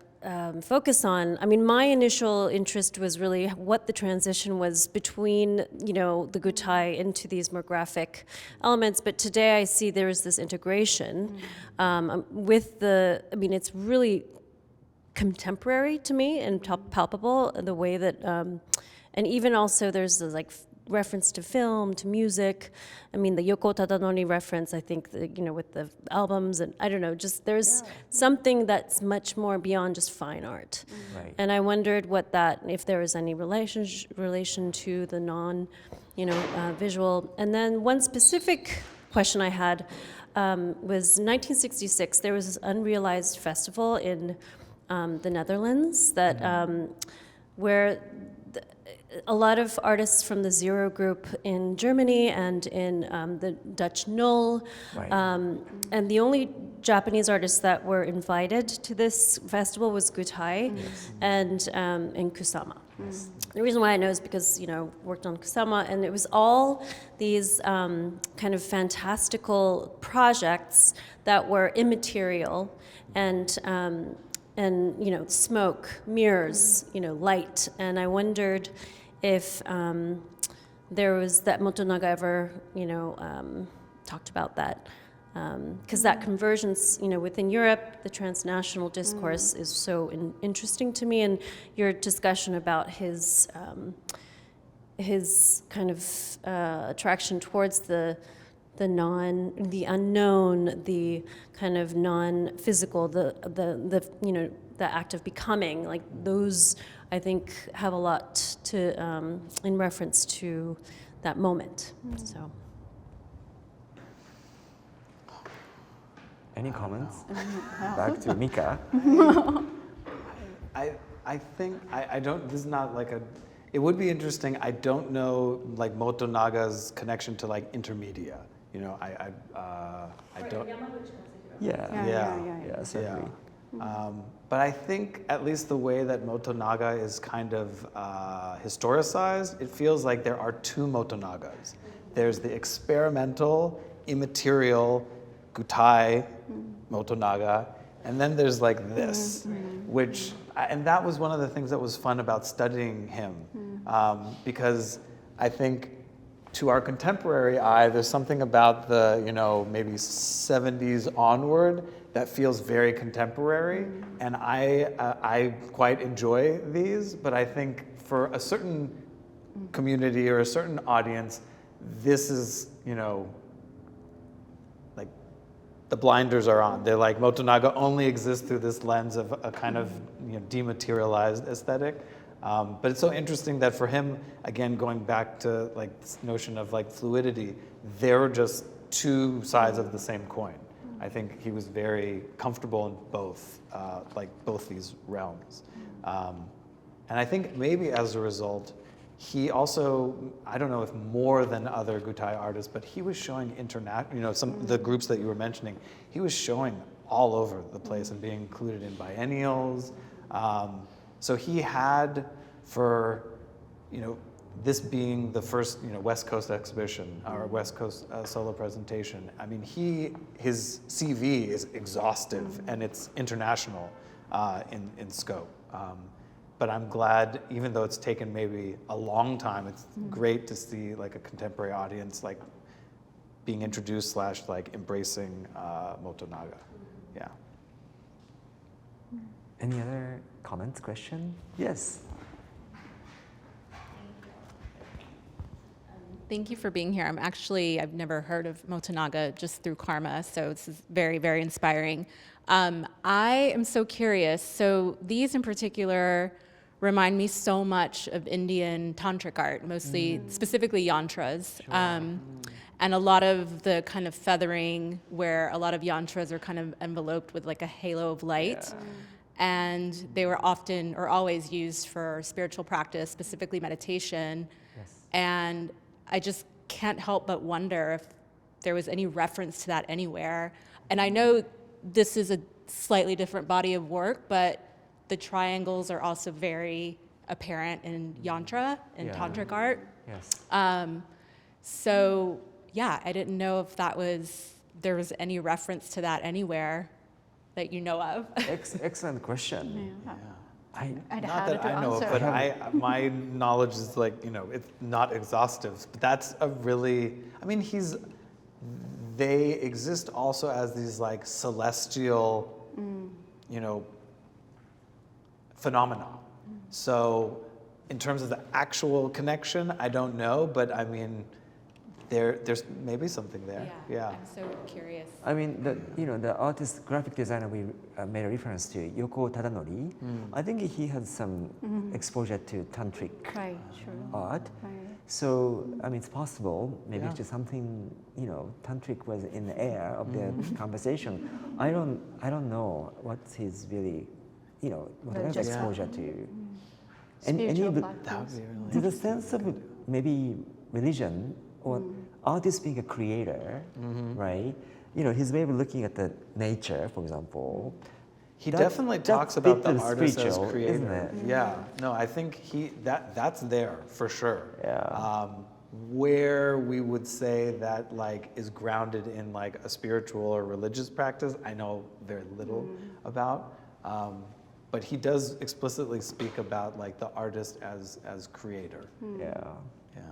focus on. I mean, my initial interest was really what the transition was between, the Gutai into these more graphic elements. But today I see there is this integration with it's really contemporary to me and palpable, the way that, and even also there's this reference to film, to music. I mean, the Yoko Tadanori reference, I think, with the albums, and I don't know, just there's something that's much more beyond just fine art. Right. And I wondered if there was any relation to the visual. And then one specific question I had was 1966, there was this unrealized festival in the Netherlands that where a lot of artists from the Zero group in Germany and in the Dutch Null, and the only Japanese artists that were invited to this festival was Gutai and Kusama. The reason why I know is because, worked on Kusama, and it was all these kind of fantastical projects that were immaterial and smoke, mirrors, light. And I wondered if there was that Motonaga ever, talked about that because that convergence, within Europe, the transnational discourse is so interesting to me, and your discussion about his kind of attraction towards the unknown, the kind of non-physical, the act of becoming, like those, I think, have a lot to in reference to that moment. So. Any comments? Back to Mika. I think, I don't, this is not like it would be interesting. I don't know like Motonaga's connection to like intermedia. I don't. Yeah, certainly. But I think at least the way that Motonaga is kind of historicized, it feels like there are two Motonagas. There's the experimental, immaterial Gutai Motonaga, and then there's like this, which, and that was one of the things that was fun about studying him, because I think to our contemporary eye, there's something about the, maybe 70s onward that feels very contemporary, and I quite enjoy these, but I think for a certain community or a certain audience, this is, like the blinders are on. They're like, Motonaga only exists through this lens of a kind of dematerialized aesthetic. But it's so interesting that for him, again, going back to like this notion of like fluidity, they're just two sides of the same coin. I think he was very comfortable in both, like both these realms. And I think maybe as a result, he also, I don't know if more than other Gutai artists, but he was showing some of the groups that you were mentioning, he was showing all over the place and being included in biennials. So he had, for this being the first West Coast exhibition or West Coast solo presentation, I mean his CV is exhaustive and it's international in scope. But I'm glad, even though it's taken maybe a long time, it's great to see like a contemporary audience like being introduced / like embracing Motonaga. Yeah. Any other comments, question? Yes. Thank you for being here. I've never heard of Motonaga just through Karma, so this is very, very inspiring. I am so curious. So these in particular remind me so much of Indian tantric art, mostly, specifically yantras. Sure. And a lot of the kind of feathering where a lot of yantras are kind of enveloped with like a halo of light. Yeah. And they were often or always used for spiritual practice, specifically meditation. Yes. And I just can't help but wonder if there was any reference to that anywhere. And I know this is a slightly different body of work, but the triangles are also very apparent in yantra and tantric art. Yes. So yeah, I didn't know if there was any reference to that anywhere that you know of. Excellent question. Yeah. Not that I know of, but my knowledge is like, it's not exhaustive. But that's a really, they exist also as these like celestial, phenomena. So in terms of the actual connection, I don't know, but there's maybe something there. Yeah. I'm so curious. The artist, graphic designer we made a reference to, Yoko Tadanori, I think he had some exposure to tantric art. Right. So, it's possible, maybe it's just something, tantric was in the air of the conversation. I don't know what's his really, what kind of exposure to. And to the sense of maybe religion, or artist being a creator, right? His way of looking at the nature, for example. He definitely talks about the artist as creator. Isn't it? Yeah. No, I think that's there for sure. Yeah. Where we would say that like is grounded in like a spiritual or religious practice, I know very little about. But he does explicitly speak about like the artist as creator. Yeah. Yeah.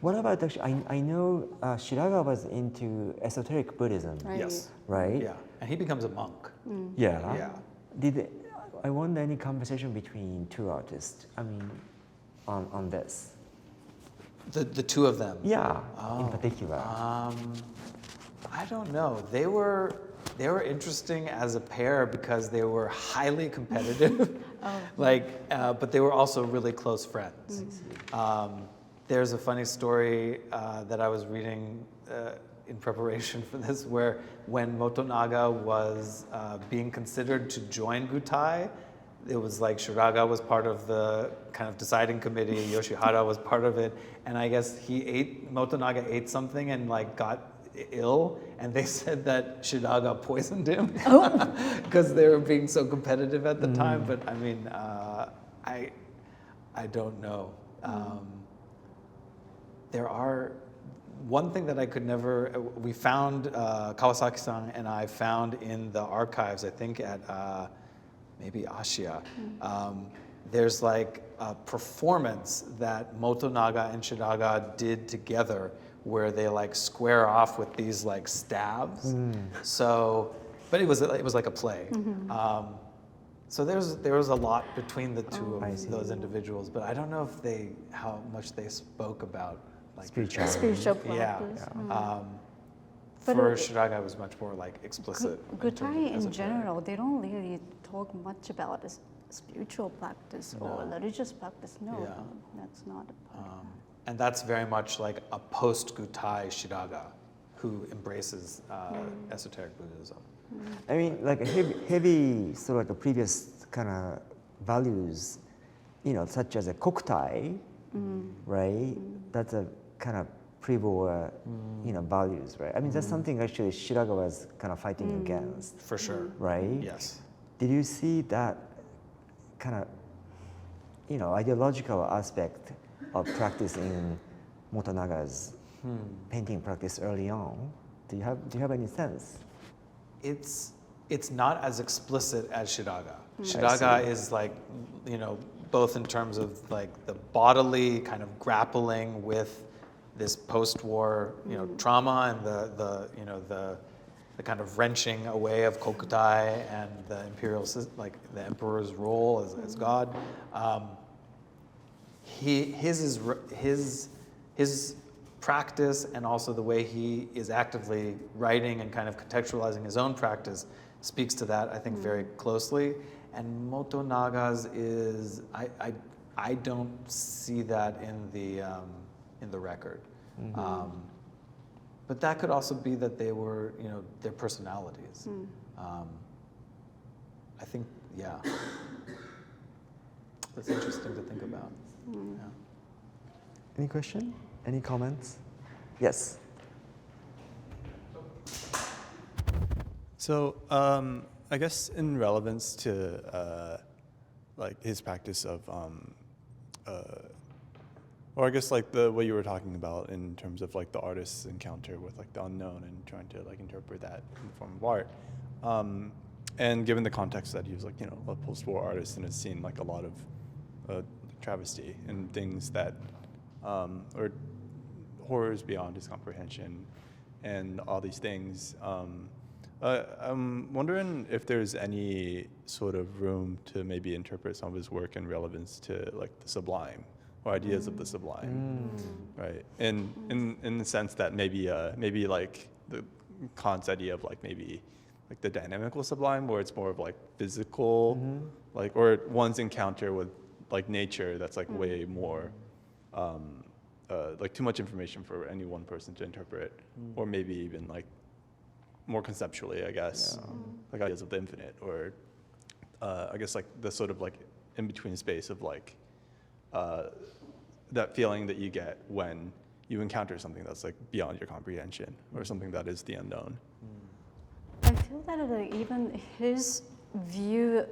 What about actually? I know Shiraga was into esoteric Buddhism, Right. Yes. right? Yeah. And he becomes a monk. Yeah. Yeah. I wonder any conversation between two artists? I mean, on this. The two of them. Yeah, in Oh. particular. I don't know. They were interesting as a pair because they were highly competitive, but they were also really close friends. There's a funny story that I was reading in preparation for this, where when Motonaga was being considered to join Gutai, it was like Shiraga was part of the kind of deciding committee, Yoshihara was part of it, and I guess Motonaga ate something and like got ill, and they said that Shiraga poisoned him because they were being so competitive at the time. But I mean, I don't know. There are one thing that I could never. We found Kawasaki-san and I found in the archives, I think at maybe Ashia. There's like a performance that Motonaga and Shiraga did together, where they like square off with these like stabs. So, but it was like a play. So there was a lot between the two of those individuals, but I don't know if how much they spoke about like Spiritual Yeah. practice. For But Shiraga, it was much more like explicit. Gutai in esoteric. general, they don't really talk much about this spiritual practice or religious practice. No, Yeah. that's not a part of And that's very much like a post-Gutai Shiraga who embraces esoteric Buddhism. I mean, like a heavy sort of like a previous kind of values, such as a kokutai, right? That's a kind of pre-war, values, right? I mean, that's something actually Shiraga was kind of fighting against, For sure. right? Yes. Did you see that kind of, ideological aspect of practice in Motonaga's painting practice early on? Do you have any sense? It's not as explicit as Shiraga. Shiraga is like, both in terms of like the bodily kind of grappling with this post-war, trauma and the kind of wrenching away of Kokutai and the imperial, like the emperor's role as God. His practice and also the way he is actively writing and kind of contextualizing his own practice speaks to that, I think, very closely. And Motonaga's is, I don't see that in the record. But that could also be that they were, their personalities. I think, yeah. That's interesting to think about. Yeah. Any question? Any comments? Yes. So I guess in relevance to like his practice of, or I guess like what you were talking about in terms of like the artist's encounter with like the unknown and trying to like interpret that in the form of art. And given the context that he was like, a post-war artist and has seen like a lot of travesty and things that, or horrors beyond his comprehension and all these things. I'm wondering if there's any sort of room to maybe interpret some of his work in relevance to like the sublime or ideas of the sublime, right? And in the sense that maybe like the Kant's idea of like maybe like the dynamical sublime, where it's more of like physical, like, or one's encounter with like nature that's like way more, like too much information for any one person to interpret, or maybe even like more conceptually, I guess, like ideas of the infinite, or I guess like the sort of like in between space of like that feeling that you get when you encounter something that's like beyond your comprehension, or something that is the unknown. I feel that even his view,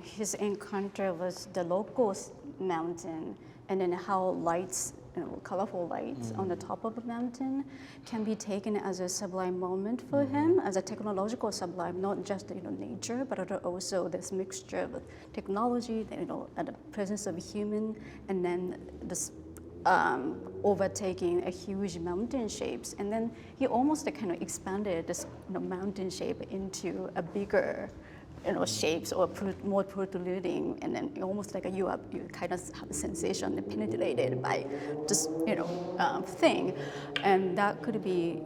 his encounter with the local mountain, and then how lights, colorful lights on the top of a mountain can be taken as a sublime moment for him, as a technological sublime, not just nature, but also this mixture of technology, and the presence of human, and then this overtaking a huge mountain shapes, and then he almost kind of expanded this mountain shape into a bigger shapes or more protruding, and then almost like you kind of have a sensation penetrated by this thing, and that could be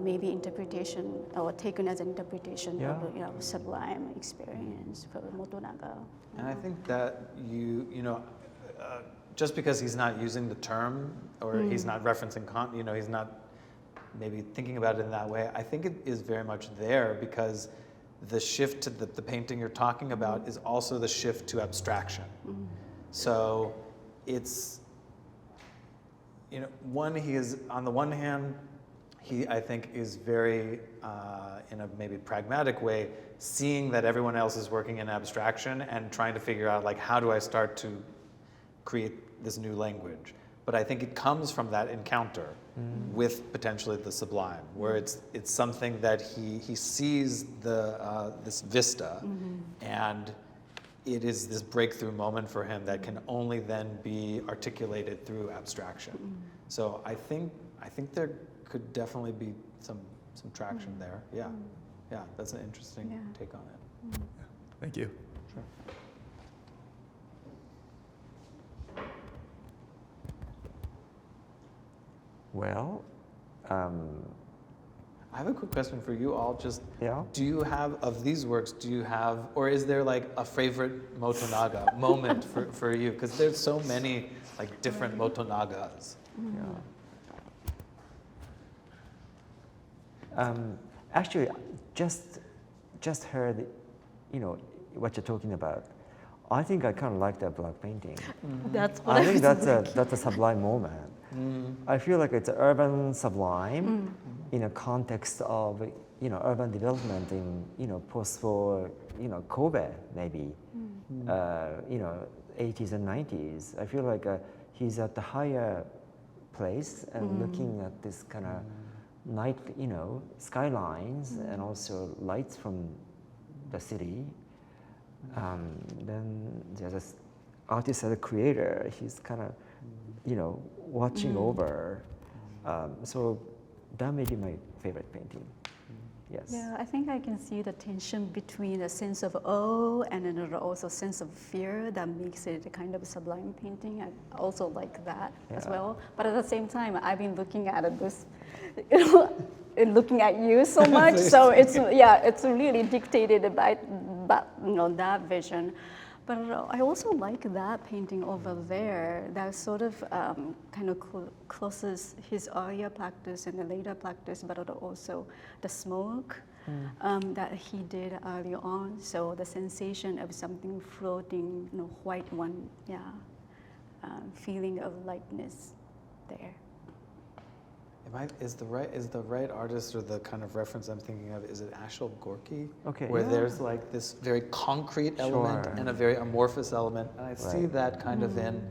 maybe interpretation or taken as an interpretation of sublime experience for Motonaga. And I think that just because he's not using the term or he's not referencing he's not maybe thinking about it in that way, I think it is very much there because the shift to the painting you're talking about is also the shift to abstraction. So it's, he is, on the one hand, he, I think, is very, in a maybe pragmatic way, seeing that everyone else is working in abstraction and trying to figure out, like, how do I start to create this new language? But I think it comes from that encounter with potentially the sublime, where it's something that he sees this vista, and it is this breakthrough moment for him that can only then be articulated through abstraction. So I think there could definitely be some traction there. Yeah, that's an interesting take on it. Thank you. Sure. Well, I have a quick question for you all. Just, Yeah. do you have, of these works, or is there like a favorite Motonaga moment for you? Because there's so many like different Motonagas. Actually, just heard, what you're talking about. I think I kind of like that black painting. That's what I think that's a sublime moment. I feel like it's urban sublime in a context of urban development in post-war Kobe maybe 80s and 90s. I feel like he's at the higher place and looking at this kind of night skylines and also lights from the city. Then there's this artist as a creator. He's kind of watching over. So that may be my favorite painting. Yes. Yeah, I think I can see the tension between a sense of awe and then also sense of fear that makes it a kind of sublime painting. I also like that as well. But at the same time, I've been looking at this, looking at you so much. So it's really dictated by that vision. But I also like that painting over there that sort of kind of closes his earlier practice and the later practice, but also the smoke that he did early on. So the sensation of something floating, white one, feeling of lightness there. Is the right artist or the kind of reference I'm thinking of, is it Ashel Gorky? Okay. Where there's like this very concrete element and a very amorphous element. And I see that kind of in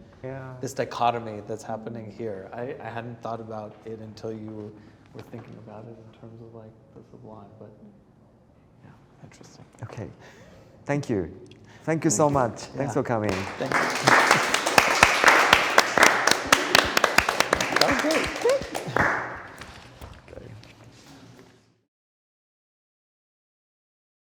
this dichotomy that's happening here. I hadn't thought about it until you were thinking about it in terms of like the sublime, but yeah, interesting. Okay. Thank you. Thank you so much. Thanks for coming. Thank you. That was great.